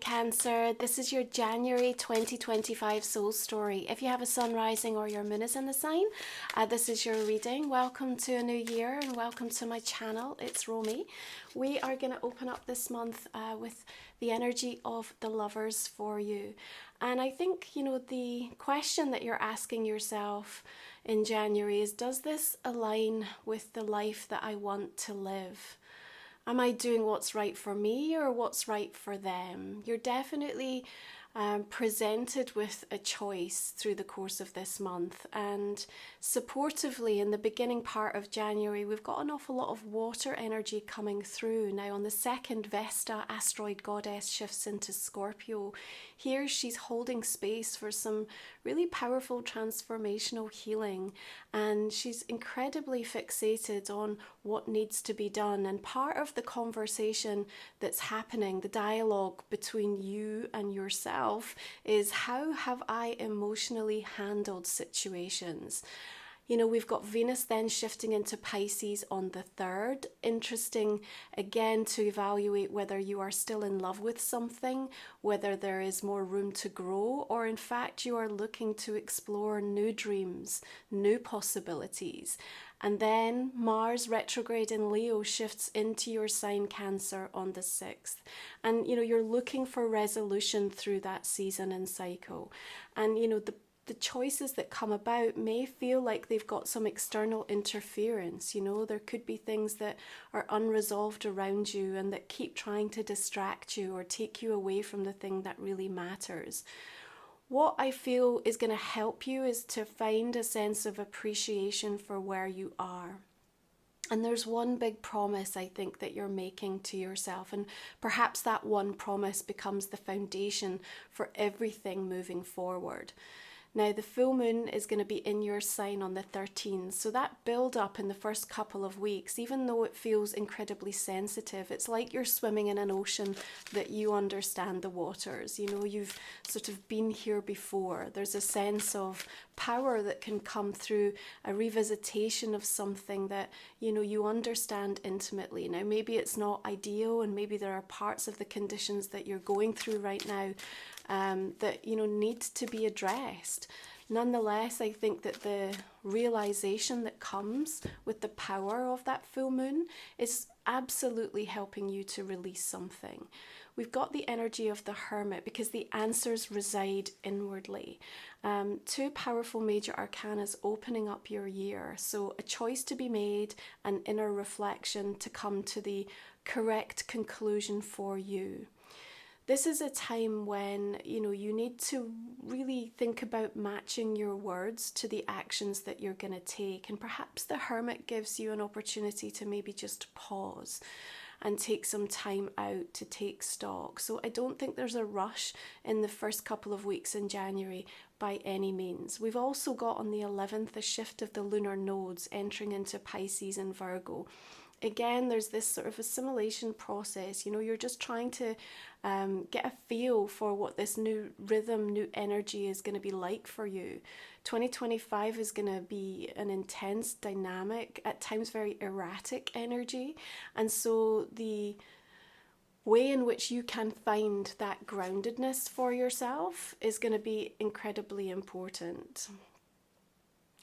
Cancer. This is your January 2025 soul story. If you have a sun rising or your moon is in the sign, this is your reading. Welcome to a new year and welcome to my channel. It's Romy. We are going to open up this month with the energy of the lovers for you. And I think, the question that you're asking yourself in January is, does this align with the life that I want to live? Am I doing what's right for me or what's right for them? You're definitely presented with a choice through the course of this month, and supportively in the beginning part of January we've got an awful lot of water energy coming through. Now on the 2nd, Vesta, asteroid goddess, shifts into Scorpio. Here she's holding space for some really powerful transformational healing, and she's incredibly fixated on what needs to be done. And part of the conversation that's happening, the dialogue between you and yourself, is how have I emotionally handled situations? We've got Venus then shifting into Pisces on the 3rd. Interesting, again, to evaluate whether you are still in love with something, whether there is more room to grow, or in fact you are looking to explore new dreams, new possibilities. And then Mars retrograde in Leo shifts into your sign Cancer on the 6th. And, you're looking for resolution through that season and cycle. And, the choices that come about may feel like they've got some external interference. There could be things that are unresolved around you and that keep trying to distract you or take you away from the thing that really matters. What I feel is going to help you is to find a sense of appreciation for where you are. And there's one big promise, I think, that you're making to yourself, and perhaps that one promise becomes the foundation for everything moving forward. Now, the full moon is going to be in your sign on the 13th, so that build up in the first couple of weeks, even though it feels incredibly sensitive, it's like you're swimming in an ocean that you understand the waters. You've sort of been here before. There's a sense of power that can come through a revisitation of something that, you understand intimately. Now, maybe it's not ideal, and maybe there are parts of the conditions that you're going through right now that need to be addressed. Nonetheless, I think that the realization that comes with the power of that full moon is absolutely helping you to release something. We've got the energy of the Hermit because the answers reside inwardly. 2 powerful major arcanas opening up your year. So a choice to be made, an inner reflection to come to the correct conclusion for you. This is a time when, you need to really think about matching your words to the actions that you're going to take. And perhaps the Hermit gives you an opportunity to maybe just pause and take some time out to take stock. So I don't think there's a rush in the first couple of weeks in January by any means. We've also got on the 11th a shift of the lunar nodes entering into Pisces and Virgo. Again, there's this sort of assimilation process. You're just trying to get a feel for what this new rhythm, new energy is going to be like for you. 2025 is going to be an intense, dynamic, at times very erratic energy. And so the way in which you can find that groundedness for yourself is going to be incredibly important.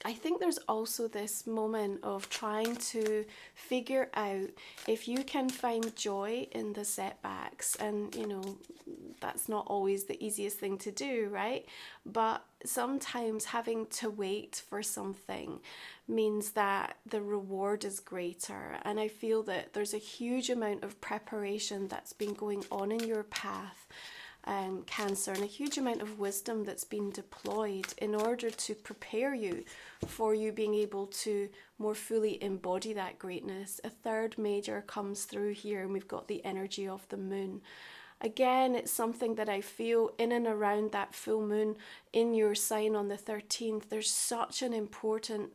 I think there's also this moment of trying to figure out if you can find joy in the setbacks. And, that's not always the easiest thing to do, right? But sometimes having to wait for something means that the reward is greater. And I feel that there's a huge amount of preparation that's been going on in your path, Cancer, and a huge amount of wisdom that's been deployed in order to prepare you for you being able to more fully embody that greatness. A 3rd major comes through here, and we've got the energy of the moon. Again, it's something that I feel in and around that full moon in your sign on the 13th. There's such an important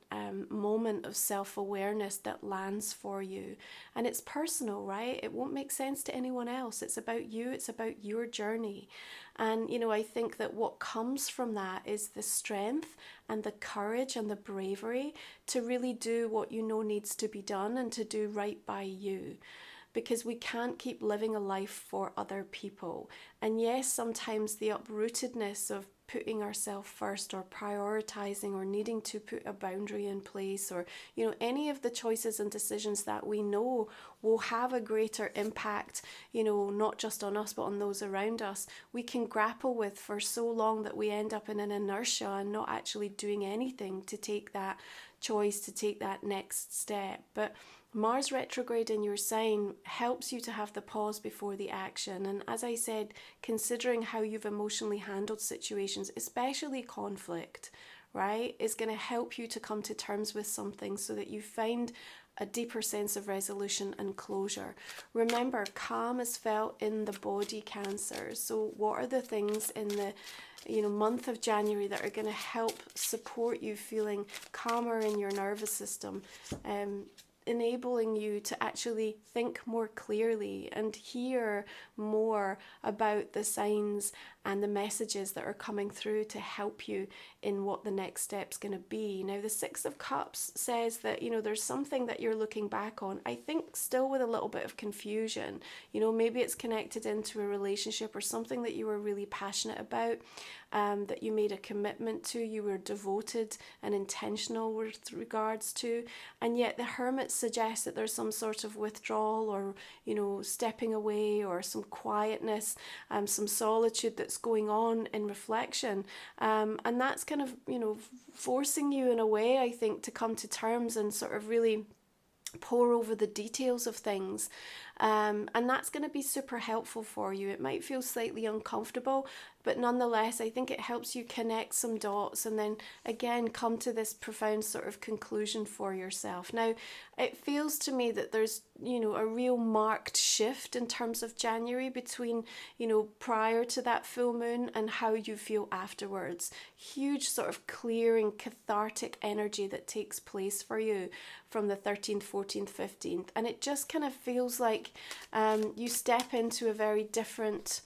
moment of self-awareness that lands for you. And it's personal, right? It won't make sense to anyone else. It's about you. It's about your journey. And, I think that what comes from that is the strength and the courage and the bravery to really do what you know needs to be done and to do right by you. because we can't keep living a life for other people. And yes, sometimes the uprootedness of putting ourselves first, or prioritizing, or needing to put a boundary in place, or any of the choices and decisions that we know will have a greater impact, not just on us but on those around us, we can grapple with for so long that we end up in an inertia and not actually doing anything to take that choice, to take that next step. But Mars retrograde in your sign helps you to have the pause before the action. And as I said, considering how you've emotionally handled situations, especially conflict, right, is going to help you to come to terms with something so that you find a deeper sense of resolution and closure. Remember, calm is felt in the body, Cancer. So what are the things in the month of January that are going to help support you feeling calmer in your nervous system, enabling you to actually think more clearly and hear more about the signs and the messages that are coming through to help you in what the next step's going to be. Now, the Six of Cups says that, there's something that you're looking back on, I think still with a little bit of confusion. Maybe it's connected into a relationship or something that you were really passionate about, that you made a commitment to, you were devoted and intentional with regards to, and yet the Hermit suggests that there's some sort of withdrawal, or stepping away, or some quietness, some solitude that's going on in reflection, and that's kind of forcing you in a way, I think, to come to terms and sort of really pore over the details of things, and that's going to be super helpful for you. It might feel slightly uncomfortable, but nonetheless, I think it helps you connect some dots and then again come to this profound sort of conclusion for yourself. Now, it feels to me that there's a real marked shift in terms of January between prior to that full moon and how you feel afterwards. Huge sort of clearing, cathartic energy that takes place for you from the 13th, 14th, 15th, and it just kind of feels like you step into a very different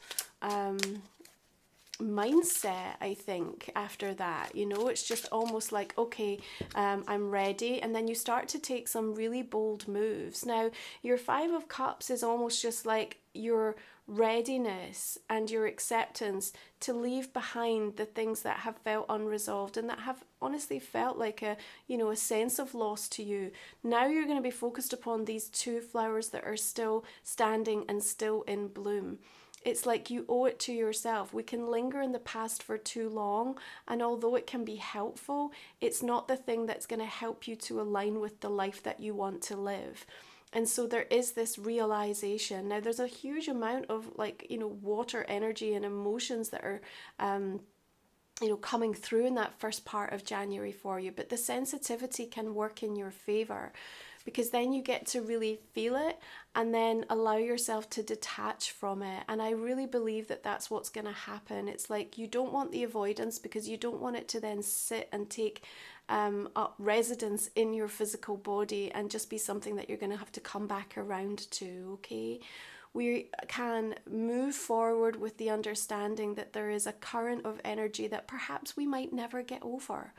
mindset, I think, after that. It's just almost like, okay, I'm ready, and then you start to take some really bold moves. Now, your Five of Cups is almost just like your readiness and your acceptance to leave behind the things that have felt unresolved and that have honestly felt like a sense of loss to you. Now you're going to be focused upon these two flowers that are still standing and still in bloom. It's like you owe it to yourself. We can linger in the past for too long, and although it can be helpful, it's not the thing that's going to help you to align with the life that you want to live. And so there is this realization. Now, there's a huge amount of water energy and emotions that are coming through in that first part of January for you, but the sensitivity can work in your favor, because then you get to really feel it and then allow yourself to detach from it. And I really believe that that's what's going to happen. It's like you don't want the avoidance, because you don't want it to then sit and take up residence in your physical body and just be something that you're going to have to come back around to, okay? We can move forward with the understanding that there is a current of energy that perhaps we might never get over.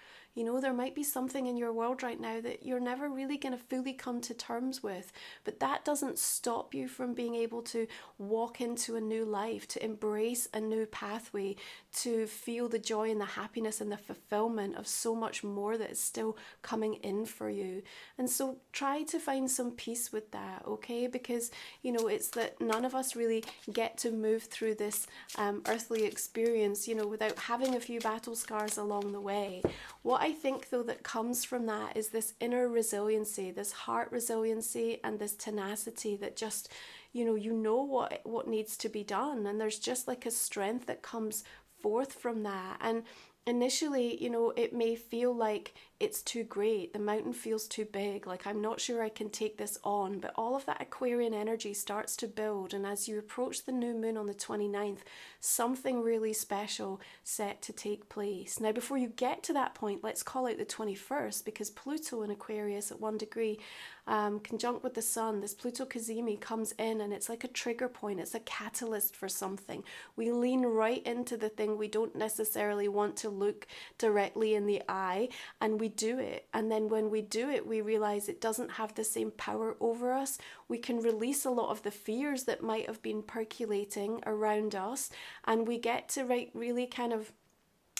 There might be something in your world right now that you're never really going to fully come to terms with, but that doesn't stop you from being able to walk into a new life, to embrace a new pathway, to feel the joy and the happiness and the fulfillment of so much more that is still coming in for you. And so try to find some peace with that, okay? Because, it's that none of us really get to move through this earthly experience, without having a few battle scars along the way. What I think, though, that comes from that is this inner resiliency, this heart resiliency, and this tenacity that just, what needs to be done. And there's just like a strength that comes forth from that. And initially, it may feel like it's too great. The mountain feels too big. Like, I'm not sure I can take this on. But all of that Aquarian energy starts to build. And as you approach the new moon on the 29th, something really special set to take place. Now, before you get to that point, let's call out the 21st, because Pluto in Aquarius at 1 degree, conjunct with the sun, this Pluto Cazimi comes in, and it's like a trigger point. It's a catalyst for something. We lean right into the thing we don't necessarily want to look directly in the eye, and we do it. And then when we do it, we realize it doesn't have the same power over us. We can release a lot of the fears that might have been percolating around us, and we get to really kind of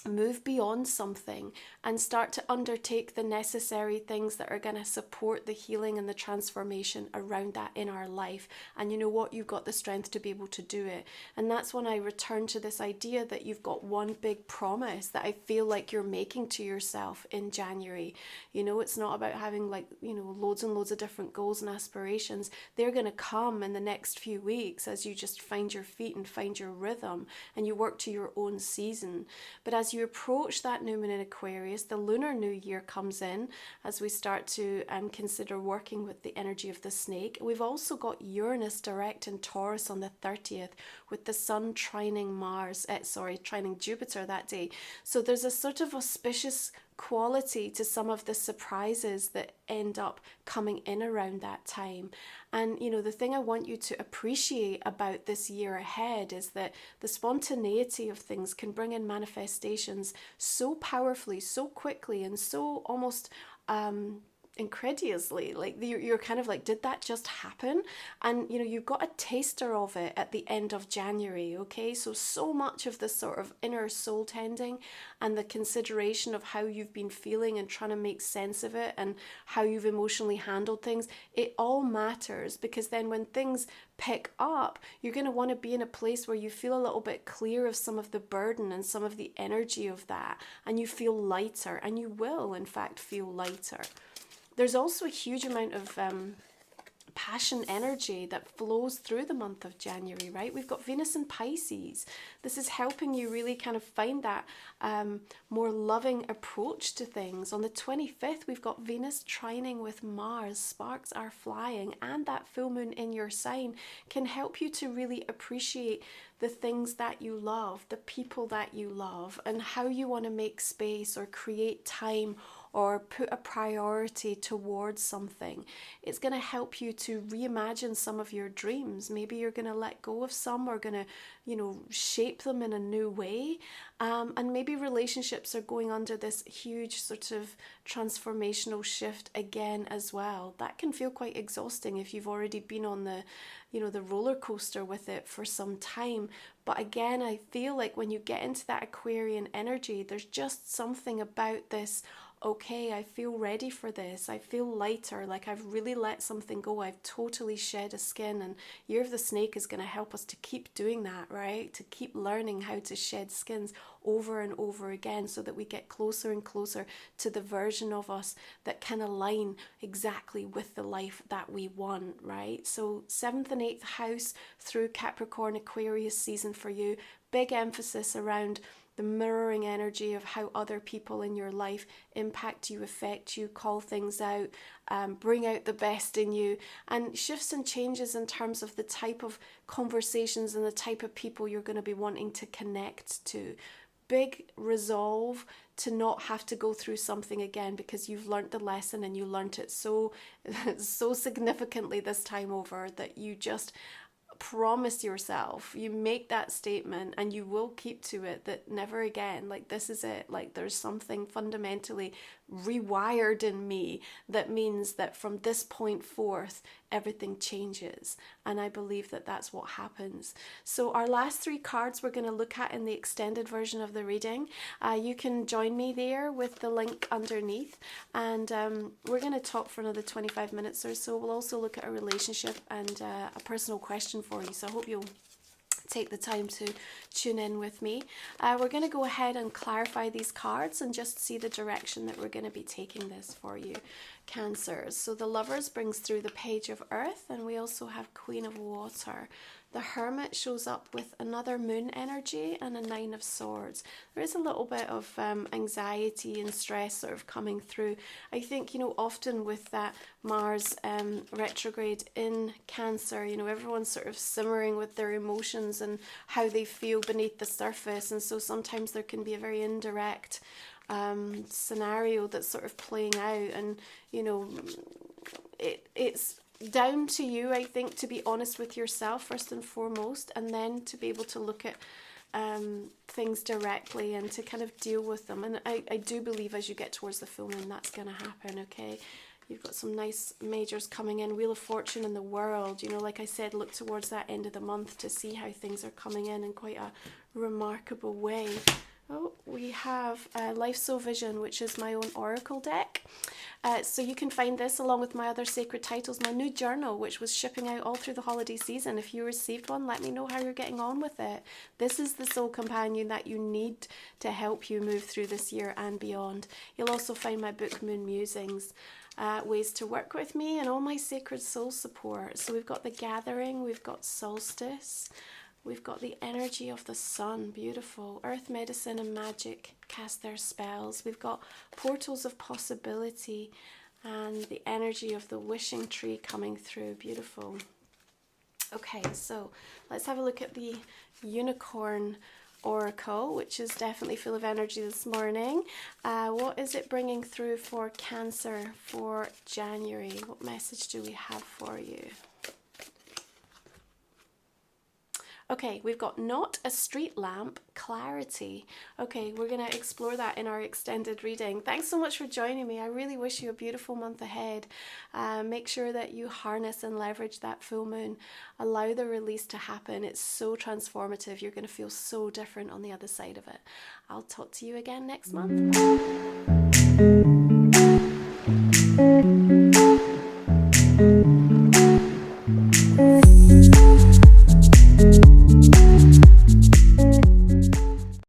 move beyond something and start to undertake the necessary things that are going to support the healing and the transformation around that in our life. And you know what? You've got the strength to be able to do it. And that's when I return to this idea that you've got one big promise that I feel like you're making to yourself in January. You know, it's not about having like, you know, loads and loads of different goals and aspirations. They're going to come in the next few weeks as you just find your feet and find your rhythm and you work to your own season. But as you approach that new moon in Aquarius, the lunar new year comes in as we start to consider working with the energy of the snake. We've also got Uranus direct in Taurus on the 30th with the sun trining trining Jupiter that day. So there's a sort of auspicious quality to some of the surprises that end up coming in around that time. And you know, the thing I want you to appreciate about this year ahead is that the spontaneity of things can bring in manifestations so powerfully, so quickly, and so almost incredulously, like you're kind of like, did that just happen? And you know, you've got a taster of it at the end of January. Okay, so much of this sort of inner soul tending and the consideration of how you've been feeling and trying to make sense of it and how you've emotionally handled things, it all matters, because then when things pick up, you're going to want to be in a place where you feel a little bit clear of some of the burden and some of the energy of that, and you feel lighter, and you will in fact feel lighter. There's also a huge amount of passion energy that flows through the month of January, right? We've got Venus in Pisces. This is helping you really kind of find that more loving approach to things. On the 25th, we've got Venus trining with Mars. Sparks are flying, and that full moon in your sign can help you to really appreciate the things that you love, the people that you love, and how you want to make space or create time or put a priority towards something. It's going to help you to reimagine some of your dreams. Maybe you're going to let go of some, or going to, you know, shape them in a new way. And maybe relationships are going under this huge sort of transformational shift again as well. That can feel quite exhausting if you've already been on the, you know, the roller coaster with it for some time. But again, I feel like when you get into that Aquarian energy, there's just something about this. Okay, I feel ready for this. I feel lighter, like I've really let something go. I've totally shed a skin, and Year of the Snake is going to help us to keep doing that, right? To keep learning how to shed skins over and over again, so that we get closer and closer to the version of us that can align exactly with the life that we want, right? So 7th and 8th house through Capricorn Aquarius season for you. Big emphasis around the mirroring energy of how other people in your life impact you, affect you, call things out, bring out the best in you, and shifts and changes in terms of the type of conversations and the type of people you're going to be wanting to connect to. Big resolve to not have to go through something again, because you've learnt the lesson, and you learnt it so significantly this time over that you just promise yourself, you make that statement, and you will keep to it, that never again, like this is it, like there's something fundamentally rewired in me that means that from this point forth everything changes. And I believe that that's what happens. So our last 3 cards we're going to look at in the extended version of the reading. You can join me there with the link underneath, and we're going to talk for another 25 minutes or so. We'll also look at a relationship and a personal question for you, so I hope you'll take the time to tune in with me. We're going to go ahead and clarify these cards and just see the direction that we're going to be taking this for you, Cancers. So the Lovers brings through the Page of Earth, and we also have Queen of Water. The Hermit shows up with another moon energy and a 9 of Swords. There is a little bit of anxiety and stress sort of coming through. I think, you know, often with that Mars retrograde in Cancer, you know, everyone's sort of simmering with their emotions and how they feel beneath the surface. And so sometimes there can be a very indirect scenario that's sort of playing out, and, you know, it's down to you, I think, to be honest with yourself first and foremost, and then to be able to look at things directly and to kind of deal with them. And I do believe as you get towards the full moon, that's going to happen, okay? You've got some nice majors coming in, Wheel of Fortune in the world. You know, like I said, look towards that end of the month to see how things are coming in quite a remarkable way. Oh, we have Life Soul Vision, which is my own oracle deck. So you can find this along with my other sacred titles, my new journal, which was shipping out all through the holiday season. If you received one, let me know how you're getting on with it. This is the soul companion that you need to help you move through this year and beyond. You'll also find my book, Moon Musings, ways to work with me, and all my sacred soul support. So we've got the gathering, we've got solstice, we've got the energy of the sun, beautiful. Earth medicine and magic cast their spells. We've got portals of possibility and the energy of the wishing tree coming through, beautiful. Okay, so let's have a look at the unicorn oracle, which is definitely full of energy this morning. What is it bringing through for Cancer for January? What message do we have for you? Okay, we've got not a street lamp, clarity. Okay, we're going to explore that in our extended reading. Thanks so much for joining me. I really wish you a beautiful month ahead. Make sure that you harness and leverage that full moon. Allow the release to happen. It's so transformative. You're going to feel so different on the other side of it. I'll talk to you again next month.